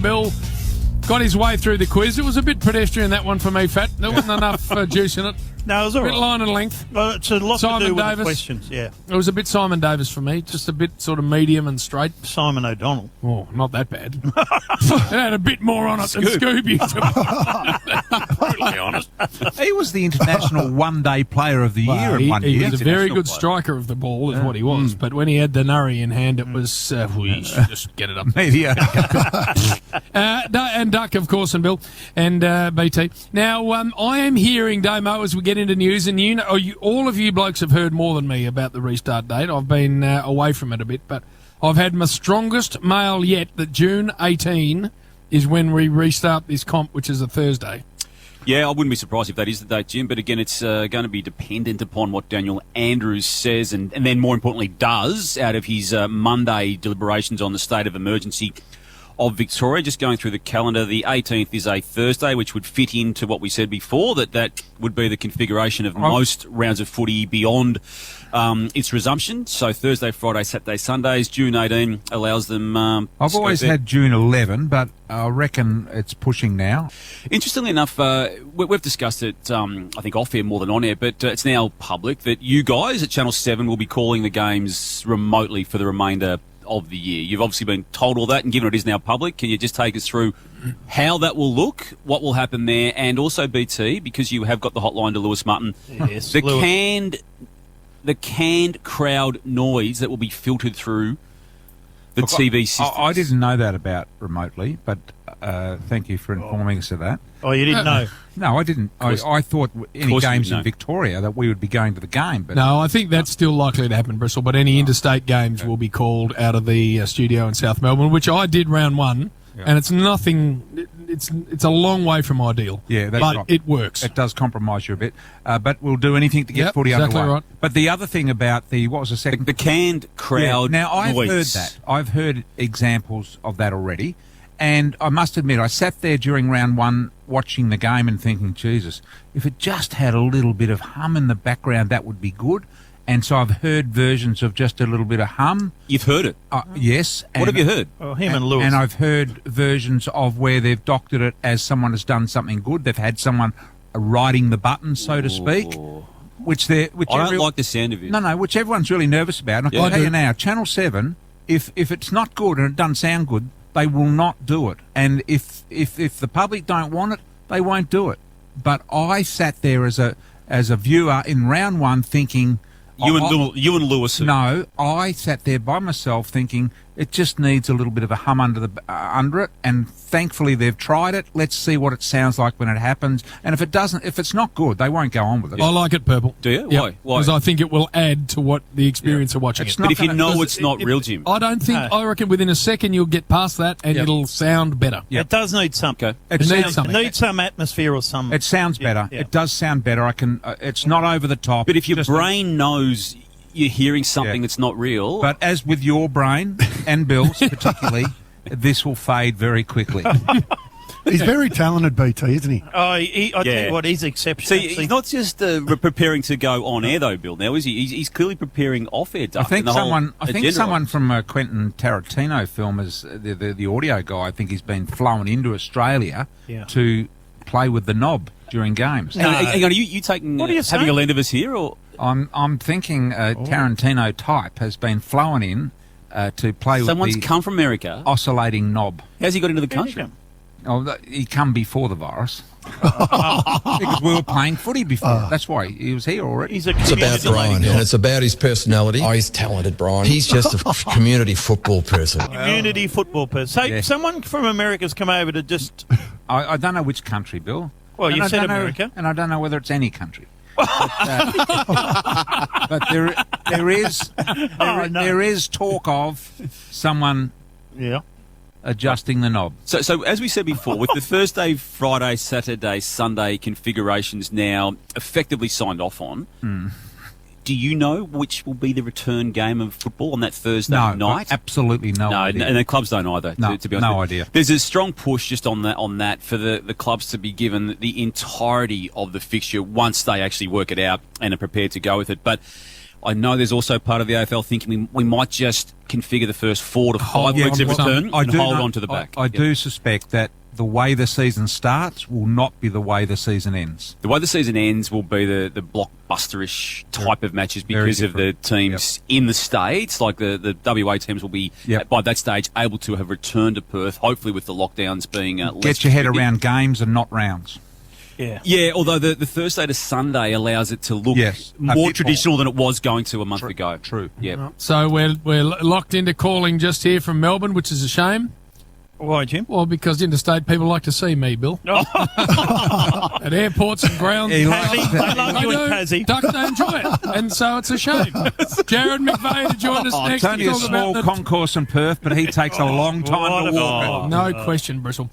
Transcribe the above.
Bill got his way through the quiz. It was a bit pedestrian, that one for me, Fat. There wasn't enough juice in it. No, it was all A bit right. line and length. Well, it's a lot Simon to do with Davis. the questions, yeah. It was a bit Simon Davis for me, just a bit sort of medium and straight. Simon O'Donnell. Oh, not that bad. It had a bit more on it than Scooby, to be brutally honest. He was the international one-day player of the year in one He year. was a very International good player. striker of the ball, is what he was. But when he had the Nurry in hand, it was, we should just get it up. Media. And Duck, of course, and Bill, and BT. Now, I am hearing, Damo, as we get into news, and all of you blokes have heard more than me about the restart date. I've been away from it a bit, but I've had my strongest mail yet that June 18 is when we restart this comp, which is a Thursday. Yeah, I wouldn't be surprised if that is the date, Jim. But again, it's going to be dependent upon what Daniel Andrews says and then, more importantly, does out of his Monday deliberations on the state of emergency of Victoria. Just going through the calendar, the 18th is a Thursday, which would fit into what we said before, that would be the configuration of most rounds of footy beyond its resumption. So Thursday, Friday, Saturday, Sundays. June 18 allows them... I've always had June 11, but I reckon it's pushing now. Interestingly enough, we've discussed it, I think, off-air more than on-air, but it's now public that you guys at Channel 7 will be calling the games remotely for the remainder of the year. You've obviously been told all that, and given it is now public, can you just take us through how that will look, what will happen there, and also, BT, because you have got the hotline to Lewis Mutton, Yes, the Lewis. canned crowd noise that will be filtered through the TV systems. I didn't know that about remotely, but thank you for informing us of that. Oh, you didn't know? No, I didn't. I thought any course you games didn't in know. Victoria that we would be going to the game. But No, I think that's still likely to happen, Bristol, but any interstate games will be called out of the studio in South Melbourne, which I did round one, and it's nothing... It's a long way from ideal. Yeah, that's but right. it works. It does compromise you a bit, but we'll do anything to get Yep, footy exactly underway. right. But the other thing about what was the second? the canned crowd Now, I've noise. heard that. I've heard examples of that already. And I must admit, I sat there during round one watching the game and thinking, Jesus, if it just had a little bit of hum in the background, that would be good. And so I've heard versions of just a little bit of hum. You've heard it. Yes. What have you heard? Oh, him and Lewis. And I've heard versions of where they've doctored it as someone has done something good. They've had someone riding the button, so to speak. Which I don't like the sound of it. No, which everyone's really nervous about. And I Yeah. can tell you now, Channel 7, if it's not good and it doesn't sound good, they will not do it. And if the public don't want it, they won't do it. But I sat there as a viewer in round one thinking... You and Lewis. No, I sat there by myself thinking it just needs a little bit of a hum under it, and thankfully they've tried it. Let's see what it sounds like when it happens. And if it's not good, they won't go on with it. I like it purple. Do you? Yep, Why? Because I think it will add to what the experience of watching It's it. not But if you gonna- know Because it's not real, Jim. I don't think. I reckon within a second you'll get past that and Yep. it'll sound better. Yep. It does need something. Okay. It It needs sounds, something. It needs some atmosphere or some... it sounds better. yeah. It does sound better. I can. It's not over the top. But if your Just- brain knows you're hearing something Yeah. that's not real, But as with your brain and Bill's particularly, this will fade very quickly. He's very talented, BT, isn't he? I tell Yeah. you what, he's exceptional. see, he's not just preparing to go on air though, Bill. Now is he? He's clearly preparing off air. I think someone from a Quentin Tarantino film is the audio guy. I think he's been flown into Australia Yeah. to play with the knob during games. Hang on, are you taking What are you having saying? a land of us here, or I'm thinking Tarantino type has been flown in to play someone's with the come from America? oscillating knob. How's he got into the Where'd he country? come? He come before the virus because we were playing footy before. That's why he was here already. He's a It's about Brian, and it's about his personality. Oh, he's talented, Brian. He's just a community football person. community football person. So Yeah. someone from America's come over to just... I don't know which country, Bill. Well, And you I said don't know- America. and I don't know whether it's any country. But there is talk of someone Yeah. adjusting the knob. So as we said before, with the Thursday, Friday, Saturday, Sunday configurations now effectively signed off on, do you know which will be the return game of football on that Thursday night? Absolutely no No, idea. and the clubs don't either. No, to be honest, no idea. There's a strong push just on that for the clubs to be given the entirety of the fixture once they actually work it out and are prepared to go with it. But I know there's also part of the AFL thinking we might just configure the first 4 to 5 weeks of return and hold on to the back. I do suspect that the way the season starts will not be the way the season ends. The way the season ends will be the blockbuster-ish type of matches because of the teams in the States, like the WA teams will be, by that stage, able to have returned to Perth, hopefully with the lockdowns being less Get your head restrictive. around games and not rounds. Yeah. Although the Thursday to Sunday allows it to look A more bit traditional than it was going to a month ago. True. Yeah. So we're locked into calling just here from Melbourne, which is a shame. Why, Jim? Well, because interstate people like to see me, Bill. At airports and grounds. He Tassie, likes they that. love you in Tassie. Ducks don't enjoy it. And so it's a shame. Jared McVeigh to join us next It's only to a talk small about concourse in Perth, but he takes a long time to walk it. No question, Bristle.